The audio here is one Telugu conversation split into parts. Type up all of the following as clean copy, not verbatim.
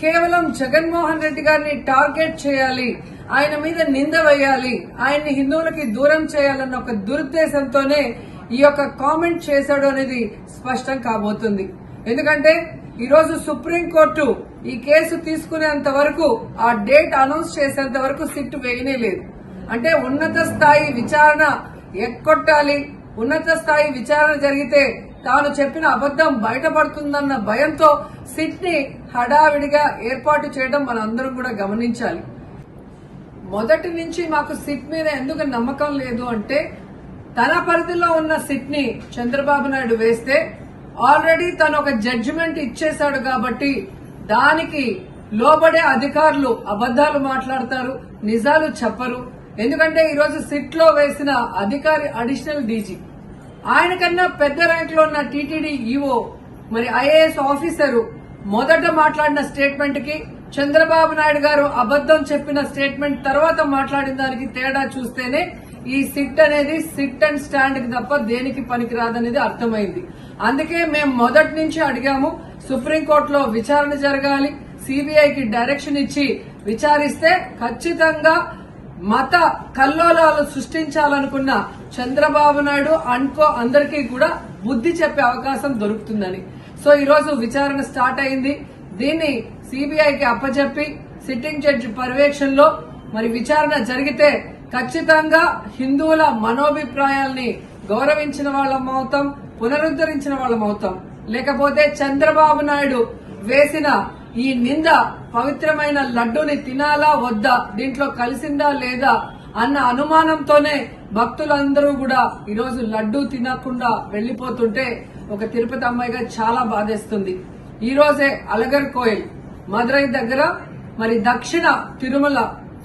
కేవలం జగన్మోహన్ రెడ్డి గారిని టార్గెట్ చేయాలి, ఆయన మీద నింద వేయాలి, ఆయన్ని హిందువులకి దూరం చేయాలన్న ఒక దురుద్దేశంతోనే ఈ యొక్క కామెంట్ చేశాడు అనేది స్పష్టం కాబోతుంది. ఎందుకంటే ఈరోజు సుప్రీంకోర్టు ఈ కేసు తీసుకునేంత వరకు, ఆ డేట్ అనౌన్స్ చేసేంత వరకు సిట్ వేయనే లేదు. అంటే ఉన్నత స్థాయి విచారణ ఎక్కొట్టాలి, ఉన్నత స్థాయి విచారణ జరిగితే తాను చెప్పిన అబద్దం బయటపడుతుందన్న భయంతో సిట్ ని హడావిడిగా ఏర్పాటు చేయడం మనందరం కూడా గమనించాలి. మొదటి నుంచి మాకు సిట్ మీద ఎందుకు నమ్మకం లేదు అంటే, తన పరిధిలో ఉన్న సిట్ ని చంద్రబాబు నాయుడు వేస్తే ఆల్రెడీ తను ఒక జడ్జిమెంట్ ఇచ్చేశాడు కాబట్టి దానికి లోబడే అధికారులు అబద్దాలు మాట్లాడతారు, నిజాలు చెప్పరు. ఎందుకంటే ఈరోజు సిట్ లో వేసిన అధికారి అడిషనల్ డీజీ, ఆయన కన్నా పెద్ద ర్యాంక్ లో ఉన్న టీటీడీ ఈఓ, మరి ఐఏఎస్ ఆఫీసరు మొదట మాట్లాడిన స్టేట్మెంట్ కి చంద్రబాబు నాయుడు గారు అబద్దం చెప్పిన స్టేట్మెంట్ తర్వాత మాట్లాడిన దానికి తేడా చూస్తేనే ఈ సిట్ అనేది సిట్ అండ్ స్టాండ్ కి తప్ప దేనికి పనికిరాదనేది అర్థమైంది. అందుకే మేము మొదటి నుంచి అడిగాము, సుప్రీంకోర్టులో విచారణ జరగాలి, సిబిఐకి డైరెక్షన్ ఇచ్చి విచారిస్తే ఖచ్చితంగా మత కల్లోలాలు సృష్టించాలనుకున్న చంద్రబాబు నాయుడు అనుకో అందరికీ కూడా బుద్ధి చెప్పే అవకాశం దొరుకుతుందని. సో ఈరోజు విచారణ స్టార్ట్ అయింది. దీన్ని సిబిఐకి అప్పచెప్పి సిట్టింగ్ జడ్జి పర్యవేక్షణలో మరి విచారణ జరిగితే ఖచ్చితంగా హిందువుల మనోభిప్రాయాల్ని గౌరవించిన వాళ్ళమవుతాం, పునరుద్ధరించిన వాళ్ళమవుతాం. లేకపోతే చంద్రబాబు నాయుడు వేసిన ఈ నింద పవిత్రమైన లడ్డూని తినాలా వద్దా, దీంట్లో కలిసిందా లేదా అన్న అనుమానంతోనే భక్తులందరూ కూడా ఈరోజు లడ్డూ తినకుండా వెళ్లిపోతుంటే ఒక తిరుపతి అమ్మాయిగా చాలా బాధేస్తుంది. ఈ రోజే అలగర్ కోయిల్ మదురై దగ్గర మరి దక్షిణ తిరుమల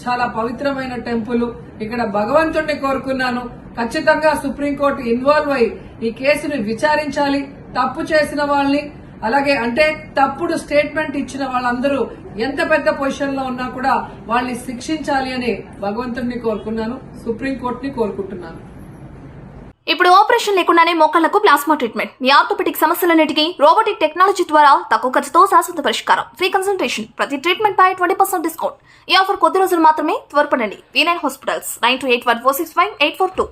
చాలా పవిత్రమైన టెంపుల్, ఇక్కడ భగవంతుడిని కోరుకున్నాను, ఖచ్చితంగా సుప్రీంకోర్టు ఇన్వాల్వ్ అయి ఈ కేసుని విచారించాలి, తప్పు చేసిన వాళ్ళని, అలాగే అంటే తప్పుడు స్టేట్మెంట్ ఇచ్చిన వాళ్ళందరూ ఎంత పెద్ద పొజిషన్ లో ఉన్నా కూడా వాళ్ళని శిక్షించాలి అని భగవంతుడిని కోరుకున్నాను, సుప్రీంకోర్టుని కోరుకుంటున్నాను. ఇప్పుడు ఆపరేషన్ లేకుండానే మోకాళ్లకు ప్లాస్మా ట్రీట్మెంట్, మీ ఆర్థోపెటిక్ సమస్యలన్నిటికీ రోబోటిక్ టెక్నాలజీ ద్వారా తక్కువ ఖర్చుతో శాశ్వత పరిష్కారం, ఫ్రీ కన్సల్టేషన్, ప్రతి ట్రీట్మెంట్ పై 20% డిస్కౌంట్. ఈ ఆఫర్ కొద్ది రోజులు మాత్రమే, త్వరపడండి. V9 hospitals 9281465842.